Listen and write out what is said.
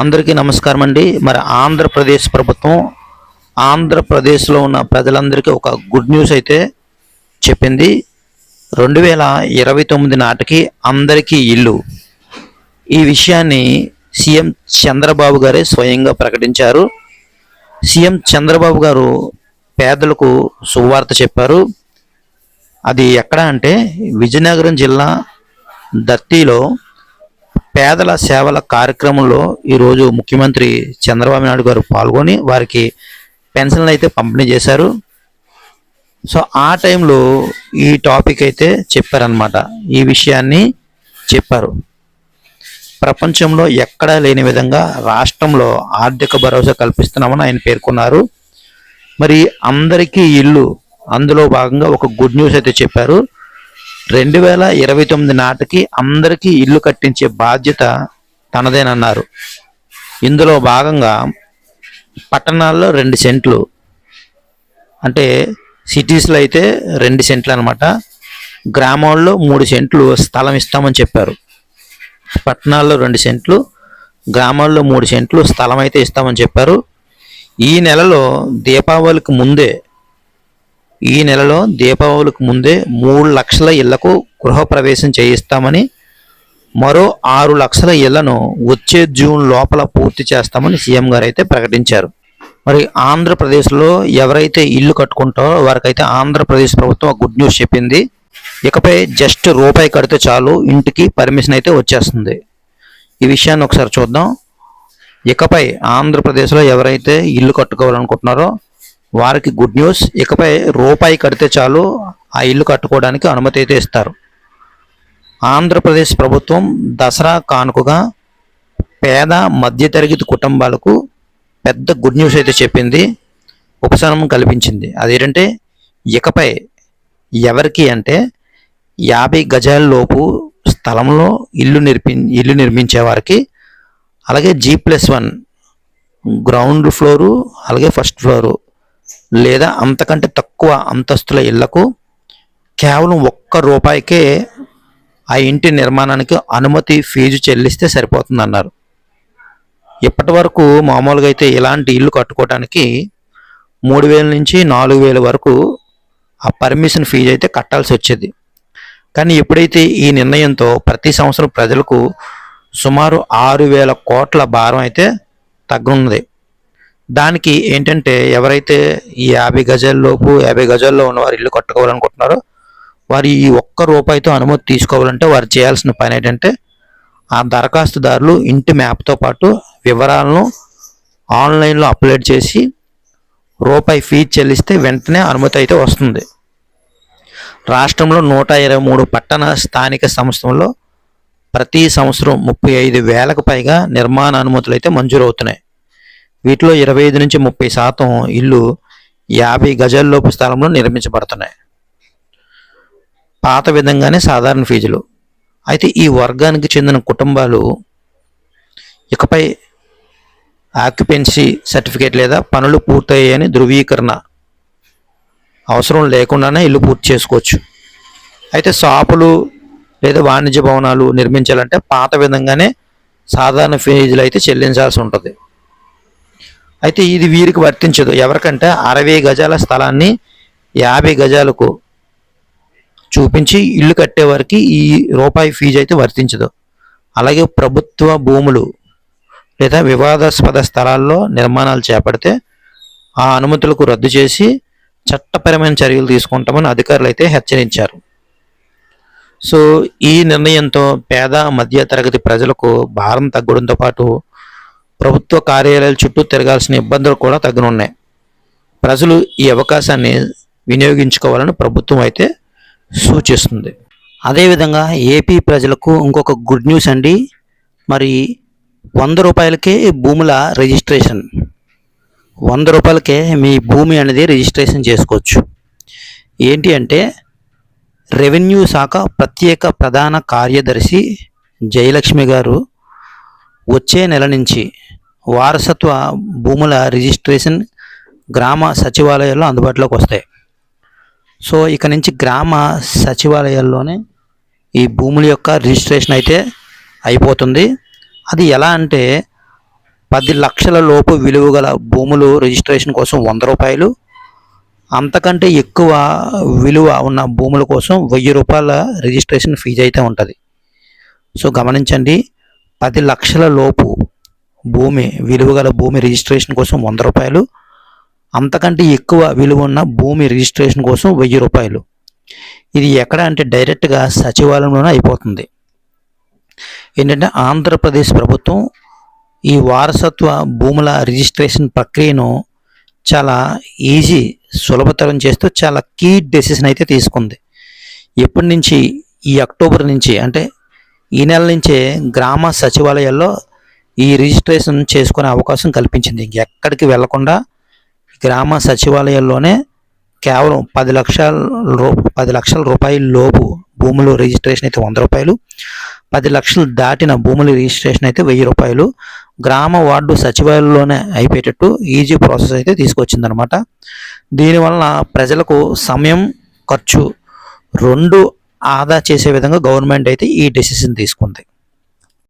అందరికీ నమస్కారం అండి. మరి ఆంధ్రప్రదేశ్ ప్రభుత్వం ఆంధ్రప్రదేశ్లో ఉన్న ప్రజలందరికీ ఒక గుడ్ న్యూస్ అయితే చెప్పింది. 2029 నాటికి అందరికీ ఇల్లు. ఈ విషయాన్ని సీఎం చంద్రబాబు గారే స్వయంగా ప్రకటించారు. సీఎం చంద్రబాబు గారు పేదలకు శుభవార్త చెప్పారు. అది ఎక్కడ అంటే విజయనగరం జిల్లా దత్తిలో పేదల సేవల కార్యక్రమంలో ఈరోజు ముఖ్యమంత్రి చంద్రబాబు నాయుడు గారు పాల్గొని వారికి పెన్షన్లు అయితే పంపిణీ చేశారు. సో ఆ టైంలో ఈ టాపిక్ అయితే చెప్పారనమాట. ఈ విషయాన్ని చెప్పారు. ప్రపంచంలో ఎక్కడా లేని విధంగా రాష్ట్రంలో ఆర్థిక భరోసా కల్పిస్తున్నామని ఆయన పేర్కొన్నారు. మరి అందరికీ ఇల్లు, అందులో భాగంగా ఒక గుడ్ న్యూస్ అయితే చెప్పారు. 2029 నాటికి అందరికీ ఇల్లు కట్టించే బాధ్యత తనదేనన్నారు. ఇందులో భాగంగా పట్టణాల్లో 2 సెంట్లు, అంటే సిటీస్లో అయితే 2 సెంట్లు అనమాట, గ్రామాల్లో 3 సెంట్లు స్థలం ఇస్తామని చెప్పారు. పట్టణాల్లో 2 సెంట్లు, గ్రామాల్లో 3 సెంట్లు స్థలం అయితే ఇస్తామని చెప్పారు. ఈ నెలలో దీపావళికి ముందే 3 లక్షల ఇళ్లకు గృహప్రవేశం చేయిస్తామని, మరో 6 లక్షల ఇళ్లను వచ్చే జూన్ లోపల పూర్తి చేస్తామని సీఎం గారు అయితే ప్రకటించారు. మరి ఆంధ్రప్రదేశ్లో ఎవరైతే ఇల్లు కట్టుకుంటారో వారికైతే ఆంధ్రప్రదేశ్ ప్రభుత్వం గుడ్ న్యూస్ చెప్పింది. ఇకపై జస్ట్ రూపాయి కడితే చాలు ఇంటికి పర్మిషన్ అయితే వచ్చేస్తుంది. ఈ విషయాన్ని ఒకసారి చూద్దాం. ఇకపై ఆంధ్రప్రదేశ్లో ఎవరైతే ఇల్లు కట్టుకోవాలనుకుంటున్నారో వారికి గుడ్ న్యూస్. ఇకపై రూపాయి కడితే చాలు ఆ ఇల్లు కట్టుకోవడానికి అనుమతి అయితే ఇస్తారు. ఆంధ్రప్రదేశ్ ప్రభుత్వం దసరా కానుకగా పేద మధ్యతరగతి కుటుంబాలకు పెద్ద గుడ్ న్యూస్ అయితే చెప్పింది, ఉపశమనం కల్పించింది. అదేంటంటే ఇకపై ఎవరికి అంటే 50 గజాల లోపు స్థలంలో ఇల్లు నిర్మించే వారికి, అలాగే G+1 గ్రౌండ్ ఫ్లోరు, అలాగే ఫస్ట్ ఫ్లోరు లేదా అంతకంటే తక్కువ అంతస్తుల ఇళ్లకు కేవలం ₹1కే ఆ ఇంటి నిర్మాణానికి అనుమతి ఫీజు చెల్లిస్తే సరిపోతుందన్నారు. ఇప్పటి వరకు మామూలుగా అయితే ఇలాంటి ఇల్లు కట్టుకోవడానికి 3,000 నుంచి 4,000 వరకు ఆ పర్మిషన్ ఫీజు అయితే కట్టాల్సి వచ్చేది. కానీ ఎప్పుడైతే ఈ నిర్ణయంతో ప్రతి సంవత్సరం ప్రజలకు సుమారు 6,000 కోట్ల భారం అయితే తగ్గనున్నది. దానికి ఏంటంటే ఎవరైతే ఈ 50 గజాల లోపు 50 గజాల్లో ఉన్నవారు ఇల్లు కట్టుకోవాలనుకుంటున్నారో వారు ఈ ₹1 అనుమతి తీసుకోవాలంటే వారు చేయాల్సిన పని ఏంటంటే ఆ దరఖాస్తుదారులు ఇంటి మ్యాప్తో పాటు వివరాలను ఆన్లైన్లో అప్లోడ్ చేసి రూపాయి ఫీజు చెల్లిస్తే వెంటనే అనుమతి అయితే వస్తుంది. రాష్ట్రంలో 123 పట్టణ స్థానిక సంస్థల్లో ప్రతి సంవత్సరం 35,000కు పైగా నిర్మాణ అనుమతులు అయితే మంజూరు అవుతున్నాయి. వీటిలో 25 నుంచి 30% ఇల్లు 50 గజాల లోపు స్థలంలో నిర్మించబడుతున్నాయి. పాత విధంగానే సాధారణ ఫీజులు. అయితే ఈ వర్గానికి చెందిన కుటుంబాలు ఇకపై ఆక్యుపెన్సీ సర్టిఫికేట్ లేదా పనులు పూర్తయ్యాయని ధృవీకరణ అవసరం లేకుండానే ఇల్లు పూర్తి చేసుకోవచ్చు. అయితే షాపులు లేదా వాణిజ్య భవనాలు నిర్మించాలంటే పాత విధంగానే సాధారణ ఫీజులు అయితే చెల్లించాల్సి ఉంటుంది. అయితే ఇది వీరికి వర్తించదు. ఎవరికంటే 60 గజాల స్థలాన్ని 50 గజాలకు చూపించి ఇల్లు కట్టేవారికి ఈ రూపాయి ఫీజు అయితే వర్తించదు. అలాగే ప్రభుత్వ భూములు లేదా వివాదాస్పద స్థలాల్లో నిర్మాణాలు చేపడితే ఆ అనుమతులకు రద్దు చేసి చట్టపరమైన చర్యలు తీసుకుంటామని అధికారులు అయితే హెచ్చరించారు. సో ఈ నిర్ణయంతో పేద మధ్య తరగతి ప్రజలకు భారం తగ్గడంతో పాటు ప్రభుత్వ కార్యాలయాల చుట్టూ తిరగాల్సిన ఇబ్బందులు కూడా తగ్గనున్నాయి. ప్రజలు ఈ అవకాశాన్ని వినియోగించుకోవాలని ప్రభుత్వం అయితే సూచిస్తుంది. అదేవిధంగా ఏపీ ప్రజలకు ఇంకొక గుడ్ న్యూస్ అండి. మరి ₹100కే భూముల రిజిస్ట్రేషన్, ₹100కే మీ భూమి అనేది రిజిస్ట్రేషన్ చేసుకోవచ్చు. ఏంటి అంటే రెవెన్యూ శాఖ ప్రత్యేక ప్రధాన కార్యదర్శి జయలక్ష్మి గారు వచ్చే నెల నుంచి వారసత్వ భూముల రిజిస్ట్రేషన్ గ్రామ సచివాలయాల్లో అందుబాటులోకి వస్తాయి. సో ఇక నుంచి గ్రామ సచివాలయాల్లోనే ఈ భూముల యొక్క రిజిస్ట్రేషన్ అయితే అయిపోతుంది. అది ఎలా అంటే 10 లక్షల లోపు విలువ గల భూములు రిజిస్ట్రేషన్ కోసం ₹100, అంతకంటే ఎక్కువ విలువ ఉన్న భూముల కోసం ₹1000 రిజిస్ట్రేషన్ ఫీజు అయితే ఉంటుంది. సో గమనించండి, 10 లక్షల లోపు విలువ గల భూమి రిజిస్ట్రేషన్ కోసం ₹100, అంతకంటే ఎక్కువ విలువ ఉన్న భూమి రిజిస్ట్రేషన్ కోసం ₹1000. ఇది ఎక్కడ అంటే డైరెక్ట్గా సచివాలయంలోనే అయిపోతుంది. ఏంటంటే ఆంధ్రప్రదేశ్ ప్రభుత్వం ఈ వారసత్వ భూముల రిజిస్ట్రేషన్ ప్రక్రియను చాలా సులభతరం చేస్తూ చాలా కీ డెసిషన్ అయితే తీసుకుంది. ఎప్పటి నుంచి? ఈ అక్టోబర్ నుంచి, అంటే ఈ నెల నుంచే గ్రామ సచివాలయాల్లో ఈ రిజిస్ట్రేషన్ చేసుకునే అవకాశం కల్పించింది. ఎక్కడికి వెళ్లకుండా గ్రామ సచివాలయాల్లోనే కేవలం 10 లక్షల రూపాయల లోపు భూములు రిజిస్ట్రేషన్ అయితే ₹100, 10 లక్షలు దాటిన భూముల రిజిస్ట్రేషన్ అయితే ₹1000 గ్రామ వార్డు సచివాలయంలోనే అయిపోయేటట్టు ఈజీ ప్రాసెస్ అయితే తీసుకొచ్చిందనమాట. దీనివల్ల ప్రజలకు సమయం, ఖర్చు 2 ఆదా చేసే విధంగా గవర్నమెంట్ అయితే ఈ డెసిషన్ తీసుకుంది.